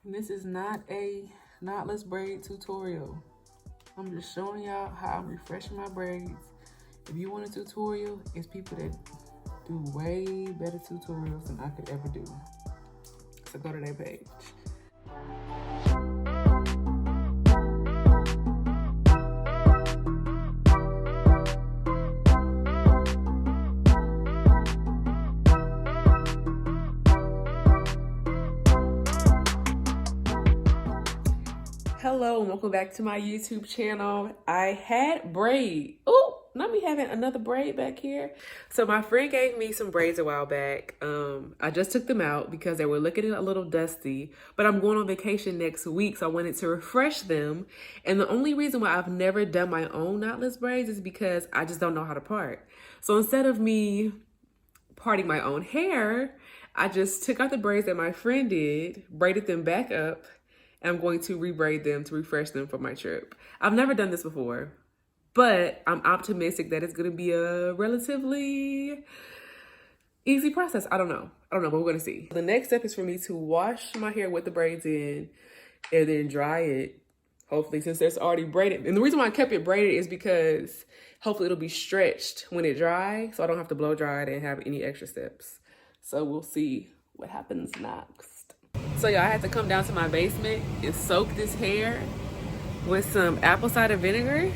And this is not a knotless braid tutorial. I'm just showing y'all how I'm refreshing my braids. If you want a tutorial, it's people that do way better tutorials than I could ever do. So go to their page. Hello and welcome back to my YouTube channel. I had braid. Oh, not me having another braid back here. So my friend gave me some braids a while back. I just took them out because they were looking a little dusty, but I'm going on vacation next week, so I wanted to refresh them. And the only reason why I've never done my own knotless braids is because I just don't know how to part. So instead of me parting my own hair, I just took out the braids that my friend did, braided them back up, and I'm going to rebraid them to refresh them for my trip. I've never done this before, but I'm optimistic that it's gonna be a relatively easy process. I don't know, but we're gonna see. The next step is for me to wash my hair with the braids in and then dry it, hopefully, since it's already braided. And the reason why I kept it braided is because hopefully it'll be stretched when it dries, so I don't have to blow dry it and have any extra steps. So we'll see what happens next. So y'all, I had to come down to my basement and soak this hair with some apple cider vinegar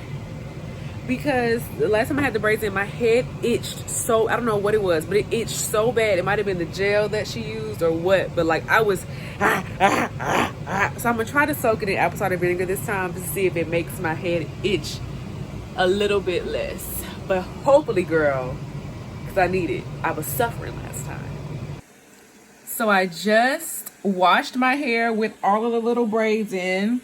because the last time I had the braids in, my head itched so, I don't know what it was, but it itched so bad. It might have been the gel that she used or what, but like I was, So I'm gonna try to soak it in apple cider vinegar this time to see if it makes my head itch a little bit less. But hopefully, girl, because I need it. I was suffering last time. So I just washed my hair with all of the little braids in.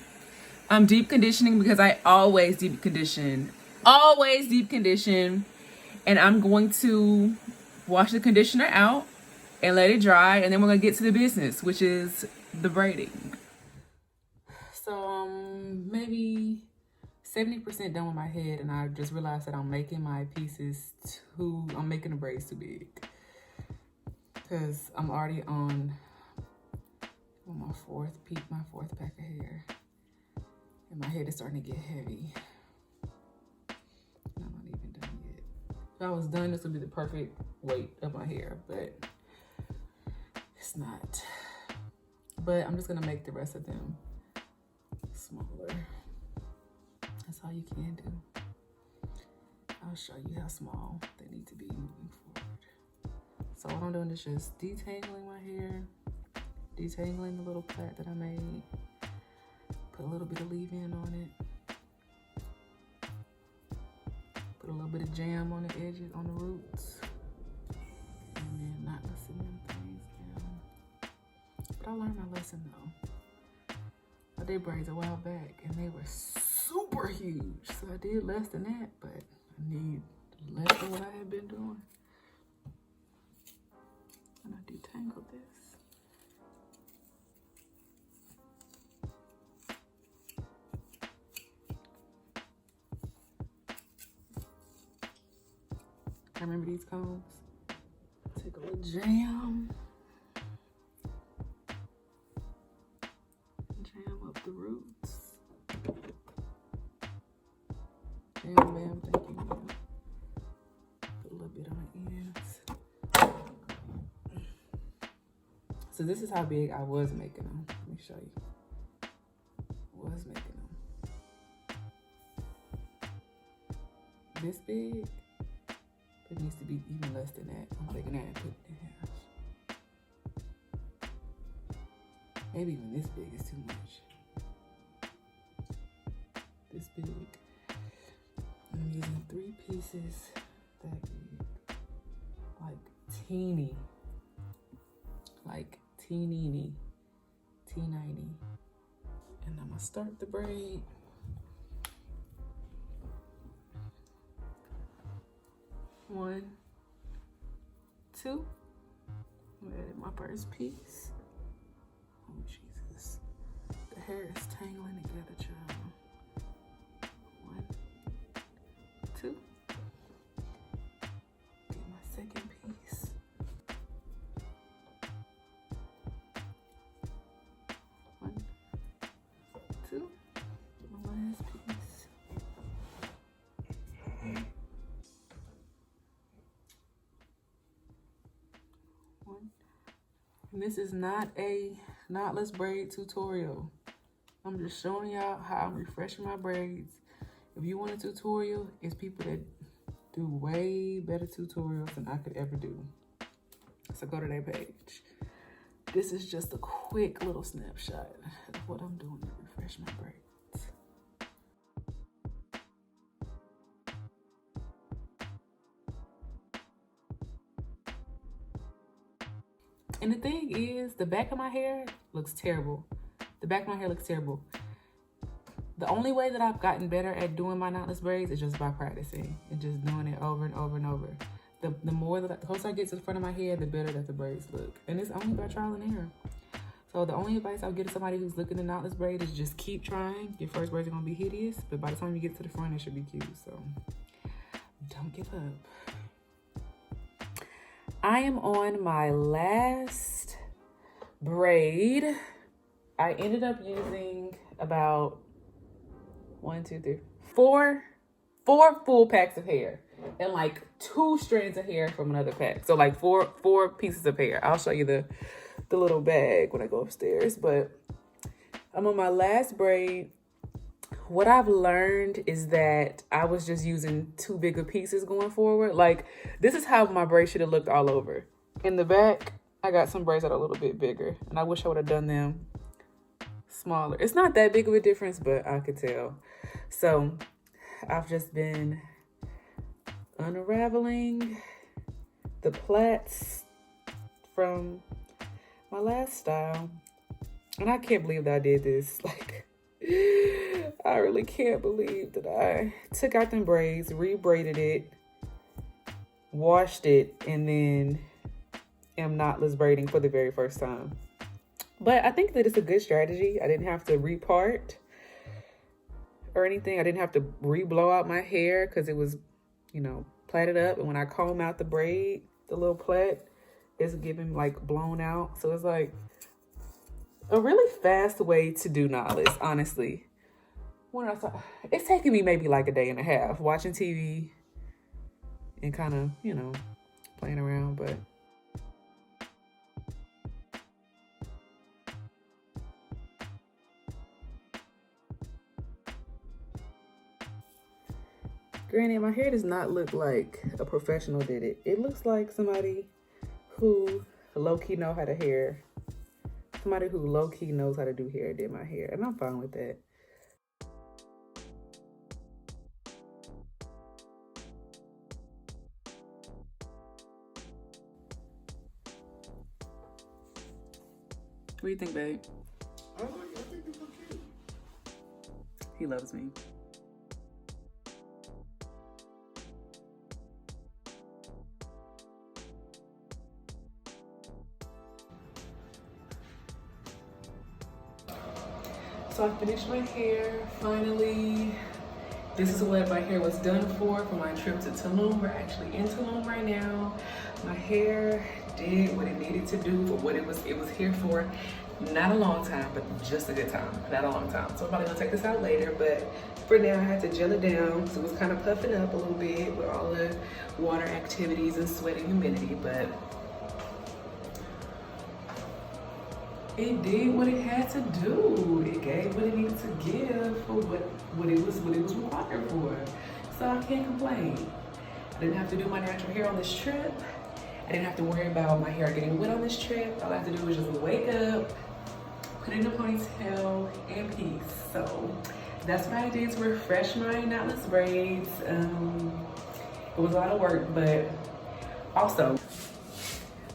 I'm deep conditioning because I always deep condition. Always deep condition. And I'm going to wash the conditioner out and let it dry. And then we're going to get to the business, which is the braiding. So maybe 70% done with my head. And I just realized that I'm making my pieces I'm making the braids too big. Because I'm already on my fourth pack of hair. And my head is starting to get heavy. I'm not even done yet. If I was done, this would be the perfect weight of my hair, but it's not. But I'm just gonna make the rest of them smaller. That's all you can do. I'll show you how small they need to be moving forward. So what I'm doing is just detangling my hair, detangling the little plait that I made, put a little bit of leave-in on it, put a little bit of jam on the edges, on the roots, and then not listen them things down. But I learned my lesson though. I did braids a while back and they were super huge. So I did less than that, but I need less than what I had been doing. And I detangled this. I remember these combs. Take a little jam. Jam up the roots. Bam, bam, thank you, ma'am. Put a little bit on the ends. So this is how big I was making them. Let me show you. Was making them. This big. It needs to be even less than that. I'm taking that and putting it in half. Maybe even this big is too much. This big. I'm using 3 pieces that big. Like teeny. Like teeny. Teeny. And I'm gonna start the braid. 1, 2. I'm gonna edit my first piece. Oh Jesus. The hair is tangling together, child. 1, 2. Get my second piece. 1, This is not a knotless braid tutorial. I'm just showing y'all how I'm refreshing my braids. If you want a tutorial, it's people that do way better tutorials than I could ever do. So go to their page. This is just a quick little snapshot of what I'm doing to refresh my braids. And the thing is, the back of my hair looks terrible. The back of my hair looks terrible. The only way that I've gotten better at doing my knotless braids is just by practicing and just doing it over and over and over. The closer I get to the front of my hair, the better that the braids look. And it's only by trial and error. So the only advice I'll give to somebody who's looking to knotless braid is just keep trying. Your first braids are gonna be hideous, but by the time you get to the front, it should be cute. So don't give up. I am on my last braid. I ended up using about 4 full packs of hair and like 2 strands of hair from another pack. So like four pieces of hair. I'll show you the little bag when I go upstairs, but I'm on my last braid. What I've learned is that I was just using too big of pieces going forward. Like, this is how my braids should have looked all over. In the back, I got some braids that are a little bit bigger, and I wish I would have done them smaller. It's not that big of a difference, but I could tell. So I've just been unraveling the plaits from my last style. And I can't believe that I did this. Like, I really can't believe that I took out them braids, re-braided it, washed it, and then am knotless braiding for the very first time. But I think that it's a good strategy. I didn't have to repart or anything. I didn't have to re-blow out my hair because it was, you know, plaited up. And when I comb out the braid, the little plait is getting like blown out. So it's like a really fast way to do knotless, honestly. When I thought, it's taking me maybe like a day and a half watching TV and kind of, you know, playing around, but granted, my hair does not look like a professional did it. It looks like somebody who low-key know how to hair. Somebody who low-key knows how to do hair did my hair, and I'm fine with that. What do you think, babe? I think you look cute. He loves me. So I finished my hair, finally. This is what my hair was done for my trip to Tulum. We're actually in Tulum right now. My hair did what it needed to do for what it was here for. Not a long time, but just a good time. Not a long time. So I'm probably gonna take this out later, but for now I had to gel it down. So it was kind of puffing up a little bit with all the water activities and sweat and humidity, but it did what it had to do. It gave what it needed to give for what it was required for. So I can't complain. I didn't have to do my natural hair on this trip. I didn't have to worry about my hair getting wet on this trip. All I have to do was just wake up, put it in a ponytail, and peace. So that's what I did to refresh my knotless braids. It was a lot of work, but also,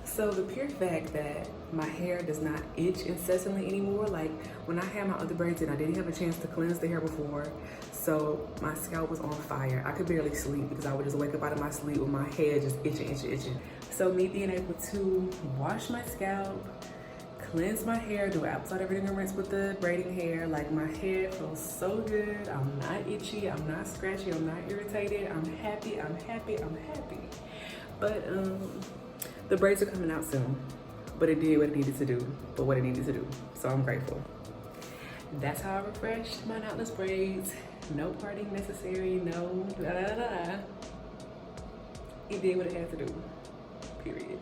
so the pure fact that my hair does not itch incessantly anymore, like when I had my other braids in, I didn't have a chance to cleanse the hair before, so my scalp was on fire. I could barely sleep because I would just wake up out of my sleep with my hair just itching. So me being able to wash my scalp, cleanse my hair, do outside everything and rinse with the braiding hair, like my hair feels so good. I'm not itchy, I'm not scratchy, I'm not irritated. I'm happy. But the braids are coming out soon. But it did what it needed to do, so I'm grateful. That's how I refreshed my knotless braids. No parting necessary, no da da da da. It did what it had to do, period.